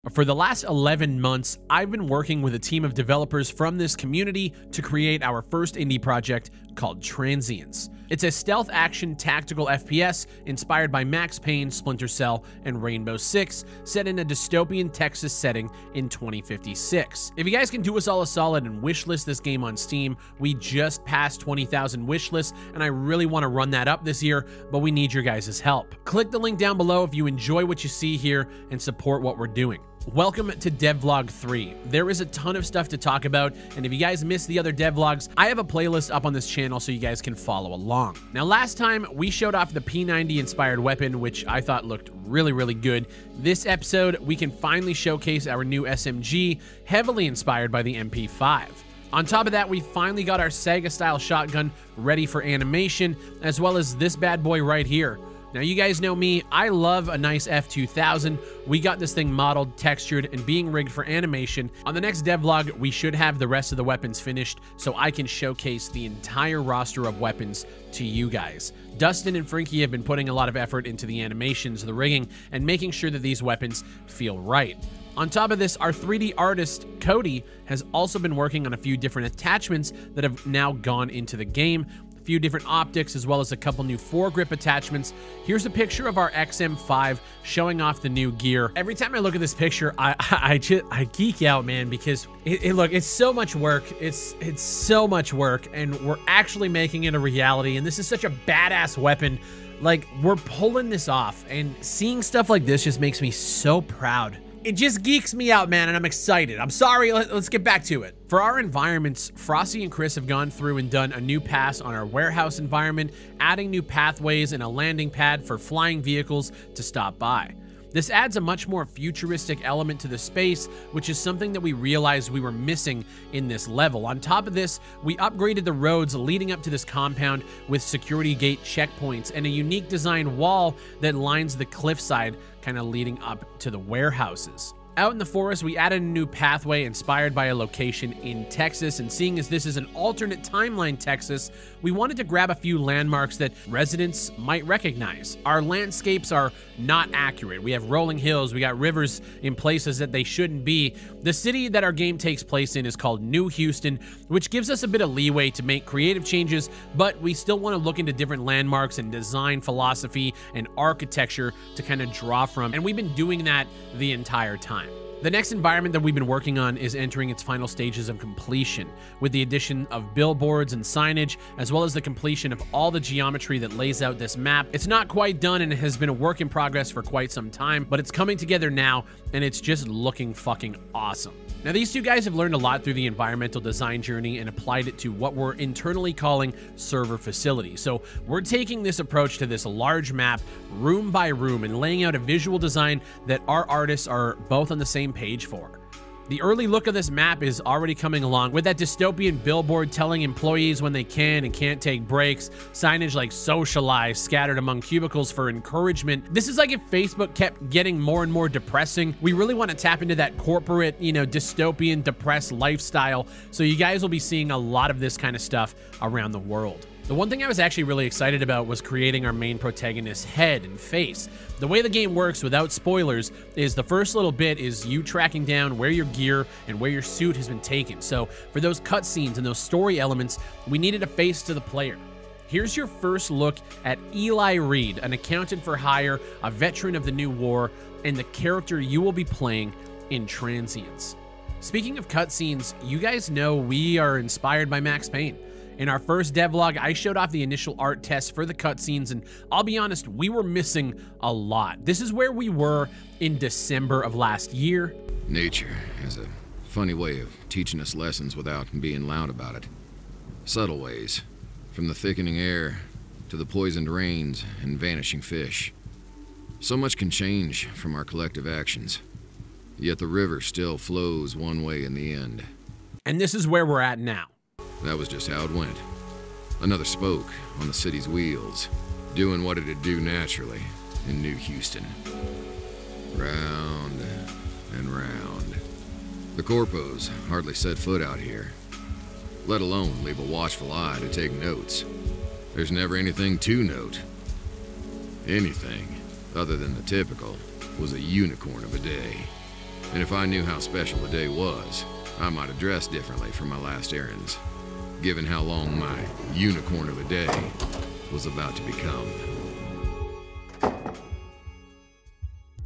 For the last 11 months, I've been working with a team of developers from this community to create our first indie project called Transience. It's a stealth action tactical FPS inspired by Max Payne, Splinter Cell, and Rainbow Six, set in a dystopian Texas setting in 2056. If you guys can do us all a solid and wishlist this game on Steam, we just passed 20,000 wishlists, and I really want to run that up this year, but we need your guys' help. Click the link down below if you enjoy what you see here and support what we're doing. Welcome to Devlog 3. There is a ton of stuff to talk about, and if you guys missed the other devlogs, I have a playlist up on this channel so you guys can follow along. Now, last time we showed off the P90 inspired weapon, which I thought looked really good. This episode, we can finally showcase our new SMG, heavily inspired by the MP5. On top of that, we finally got our Sega-style shotgun ready for animation, as well as this bad boy right here. Now, you guys know me, I love a nice F2000. We got this thing modeled, textured, and being rigged for animation. On the next devlog, we should have the rest of the weapons finished so I can showcase the entire roster of weapons to you guys. Dustin and Frankie have been putting a lot of effort into the animations, the rigging, and making sure that these weapons feel right. On top of this, our 3D artist, Cody, has also been working on a few different attachments that have now gone into the game. Few different optics, as well as a couple new foregrip attachments. Here's a picture of our XM5 showing off the new gear. Every time I look at this picture, I geek out, man, because look, it's so much work. It's so much work, and we're actually making it a reality. And this is such a badass weapon. Like, we're pulling this off, and seeing stuff like this just makes me so proud. It just geeks me out, man, and I'm excited. I'm sorry, let's get back to it. For our environments, Frosty and Chris have gone through and done a new pass on our warehouse environment, adding new pathways and a landing pad for flying vehicles to stop by. This adds a much more futuristic element to the space, which is something that we realized we were missing in this level. On top of this, we upgraded the roads leading up to this compound with security gate checkpoints and a unique design wall that lines the cliffside, kind of leading up to the warehouses. Out in the forest, we added a new pathway inspired by a location in Texas, and seeing as this is an alternate timeline Texas, we wanted to grab a few landmarks that residents might recognize. Our landscapes are not accurate. We have rolling hills, we got rivers in places that they shouldn't be. The city that our game takes place in is called New Houston, which gives us a bit of leeway to make creative changes, but we still want to look into different landmarks and design philosophy and architecture to kind of draw from, and we've been doing that the entire time. The next environment that we've been working on is entering its final stages of completion, with the addition of billboards and signage, as well as the completion of all the geometry that lays out this map. It's not quite done, and it has been a work in progress for quite some time, but it's coming together now, and it's just looking fucking awesome. Now, these two guys have learned a lot through the environmental design journey and applied it to what we're internally calling server facility. So we're taking this approach to this large map, room by room, and laying out a visual design that our artists are both on the same page for. The early look of this map is already coming along, with that dystopian billboard telling employees when they can and can't take breaks, signage like socialize scattered among cubicles for encouragement. This is like if Facebook kept getting more and more depressing. We really want to tap into that corporate, dystopian, depressed lifestyle, so you guys will be seeing a lot of this kind of stuff around the world. The one thing I was actually really excited about was creating our main protagonist's head and face. The way the game works, without spoilers, is the first little bit is you tracking down where your gear and where your suit has been taken. So for those cutscenes and those story elements, we needed a face to the player. Here's your first look at Eli Reed, an accountant for hire, a veteran of the new war, and the character you will be playing in Transience. Speaking of cutscenes, you guys know we are inspired by Max Payne. In our first devlog, I showed off the initial art tests for the cutscenes, and I'll be honest, we were missing a lot. This is where we were in December of last year. Nature has a funny way of teaching us lessons without being loud about it. Subtle ways, from the thickening air to the poisoned rains and vanishing fish. So much can change from our collective actions, yet the river still flows one way in the end. And this is where we're at now. That was just how it went. Another spoke on the city's wheels, doing what it'd do naturally in New Houston. Round and round. The corpos hardly set foot out here, let alone leave a watchful eye to take notes. There's never anything to note. Anything other than the typical was a unicorn of a day. And if I knew how special the day was, I might have dressed differently for my last errands, given how long my unicorn of a day was about to become.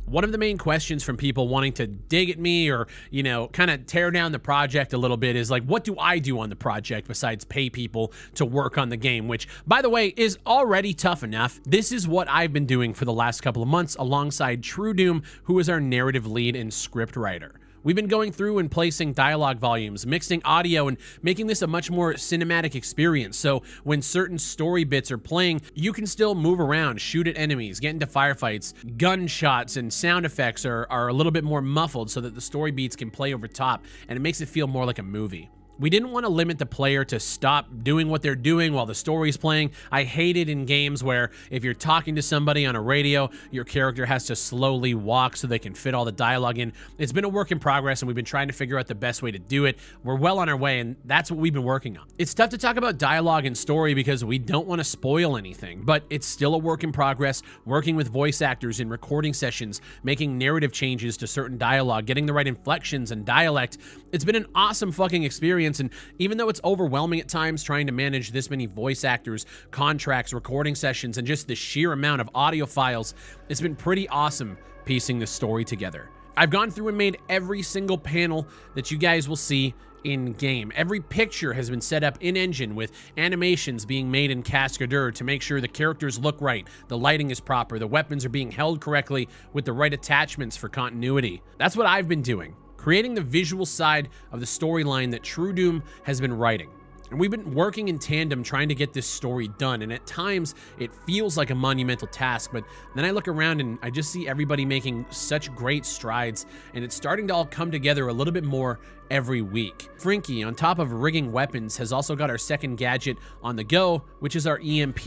One of the main questions from people wanting to dig at me or, you know, kind of tear down the project a little bit is like, what do I do on the project besides pay people to work on the game? Which, by the way, is already tough enough. This is what I've been doing for the last couple of months alongside True Doom, who is our narrative lead and script writer. We've been going through and placing dialogue volumes, mixing audio, and making this a much more cinematic experience. So when certain story bits are playing, you can still move around, shoot at enemies, get into firefights. Gunshots and sound effects are a little bit more muffled so that the story beats can play over top, and it makes it feel more like a movie. We didn't want to limit the player to stop doing what they're doing while the story's playing. I hate it in games where if you're talking to somebody on a radio, your character has to slowly walk so they can fit all the dialogue in. It's been a work in progress, and we've been trying to figure out the best way to do it. We're well on our way, and that's what we've been working on. It's tough to talk about dialogue and story because we don't want to spoil anything, but it's still a work in progress, working with voice actors in recording sessions, making narrative changes to certain dialogue, getting the right inflections and dialect. It's been an awesome fucking experience. And even though it's overwhelming at times trying to manage this many voice actors, contracts, recording sessions, and just the sheer amount of audio files, it's been pretty awesome piecing this story together. I've gone through and made every single panel that you guys will see in game. Every picture has been set up in engine with animations being made in Cascadeur to make sure the characters look right, the lighting is proper, the weapons are being held correctly with the right attachments for continuity. That's what I've been doing, creating the visual side of the storyline that True Doom has been writing. And we've been working in tandem trying to get this story done, and at times it feels like a monumental task, but then I look around and I just see everybody making such great strides, and it's starting to all come together a little bit more every week. Frinky, on top of rigging weapons, has also got our second gadget on the go, which is our EMP.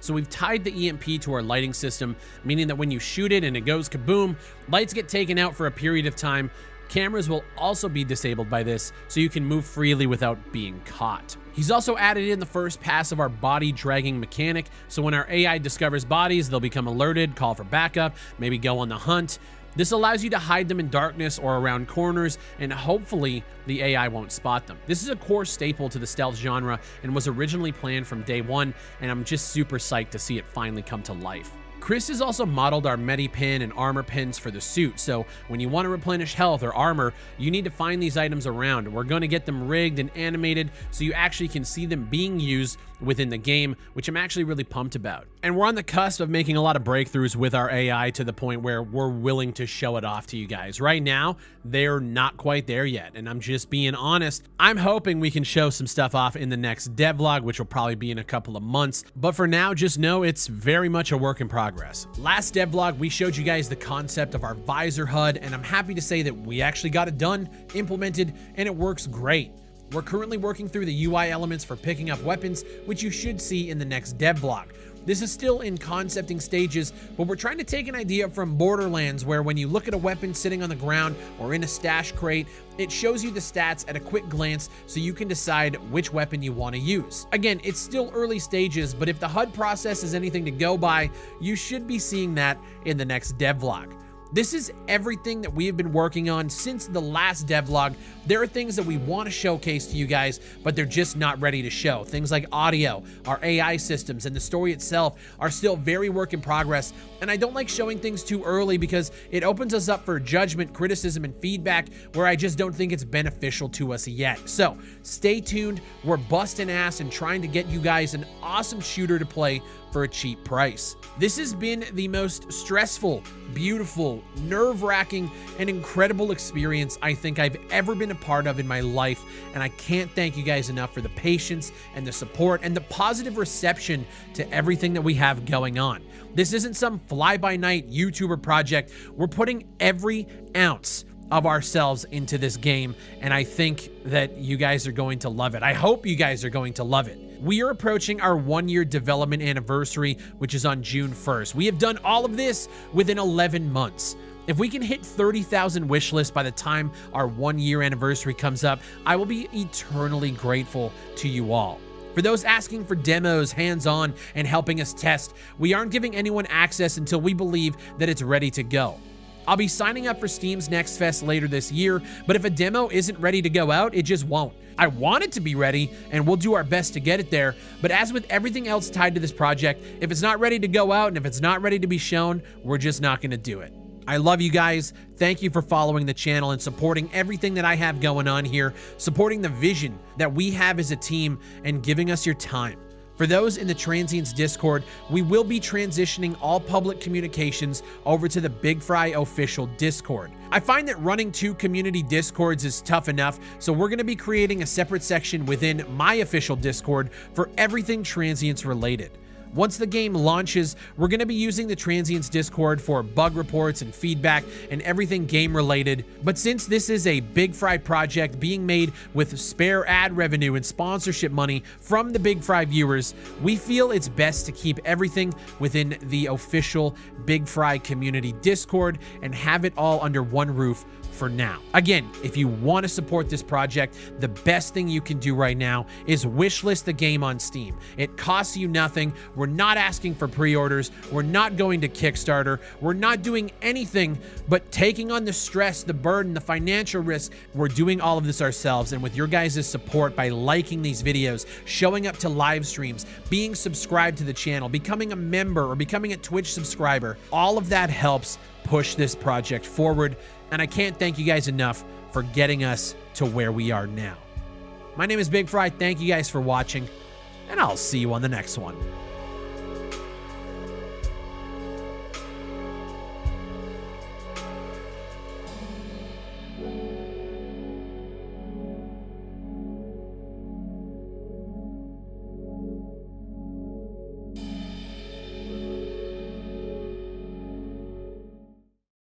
So we've tied the EMP to our lighting system, meaning that when you shoot it and it goes kaboom, lights get taken out for a period of time. Cameras will also be disabled by this, so you can move freely without being caught. He's also added in the first pass of our body dragging mechanic, so when our AI discovers bodies, they'll become alerted, call for backup, maybe go on the hunt. This allows you to hide them in darkness or around corners, and hopefully the AI won't spot them. This is a core staple to the stealth genre and was originally planned from day one, and I'm just super psyched to see it finally come to life. Chris has also modeled our Medi-Pin and armor pins for the suit, so when you want to replenish health or armor, you need to find these items around. We're going to get them rigged and animated so you actually can see them being used within the game, which I'm actually really pumped about. And we're on the cusp of making a lot of breakthroughs with our AI to the point where we're willing to show it off to you guys. Right now, they're not quite there yet, and I'm just being honest. I'm hoping we can show some stuff off in the next devlog, which will probably be in a couple of months, but for now, just know it's very much a work in progress. Last devlog, we showed you guys the concept of our visor HUD, and I'm happy to say that we actually got it done, implemented, and it works great. We're currently working through the UI elements for picking up weapons, which you should see in the next devlog. This is still in concepting stages, but we're trying to take an idea from Borderlands where when you look at a weapon sitting on the ground or in a stash crate, it shows you the stats at a quick glance so you can decide which weapon you want to use. Again, it's still early stages, but if the HUD process is anything to go by, you should be seeing that in the next devlog. This is everything that we have been working on since the last devlog. There are things that we want to showcase to you guys, but they're just not ready to show. Things like audio, our AI systems, and the story itself are still very work in progress, and I don't like showing things too early because it opens us up for judgment, criticism, and feedback where I just don't think it's beneficial to us yet. So stay tuned. We're busting ass and trying to get you guys an awesome shooter to play for a cheap price. This has been the most stressful, beautiful, nerve-wracking, and incredible experience I think I've ever been a part of in my life, and I can't thank you guys enough for the patience and the support and the positive reception to everything that we have going on. This isn't some fly-by-night YouTuber project. We're putting every ounce of ourselves into this game, and I think that you guys are going to love it. I hope you guys are going to love it. We are approaching our 1-year development anniversary, which is on June 1st. We have done all of this within 11 months. If we can hit 30,000 wish lists by the time our 1-year anniversary comes up, I will be eternally grateful to you all. For those asking for demos, hands-on, and helping us test, we aren't giving anyone access until we believe that it's ready to go. I'll be signing up for Steam's Next Fest later this year, but if a demo isn't ready to go out, it just won't. I want it to be ready, and we'll do our best to get it there, but as with everything else tied to this project, if it's not ready to go out and if it's not ready to be shown, we're just not going to do it. I love you guys. Thank you for following the channel and supporting everything that I have going on here, supporting the vision that we have as a team, and giving us your time. For those in the Transience Discord, we will be transitioning all public communications over to the Big Fry official Discord. I find that running 2 community Discords is tough enough, so we're going to be creating a separate section within my official Discord for everything Transience related. Once the game launches, we're going to be using the Transience Discord for bug reports and feedback and everything game related. But since this is a Big Fry project being made with spare ad revenue and sponsorship money from the Big Fry viewers, we feel it's best to keep everything within the official Big Fry community Discord and have it all under one roof for now. Again, if you want to support this project, the best thing you can do right now is wishlist the game on Steam. It costs you nothing. We're not asking for pre-orders. We're not going to Kickstarter. We're not doing anything but taking on the stress, the burden, the financial risk. We're doing all of this ourselves, and with your guys' support by liking these videos, showing up to live streams, being subscribed to the channel, becoming a member or becoming a Twitch subscriber, all of that helps push this project forward. And I can't thank you guys enough for getting us to where we are now. My name is Big Fry. Thank you guys for watching, and I'll see you on the next one.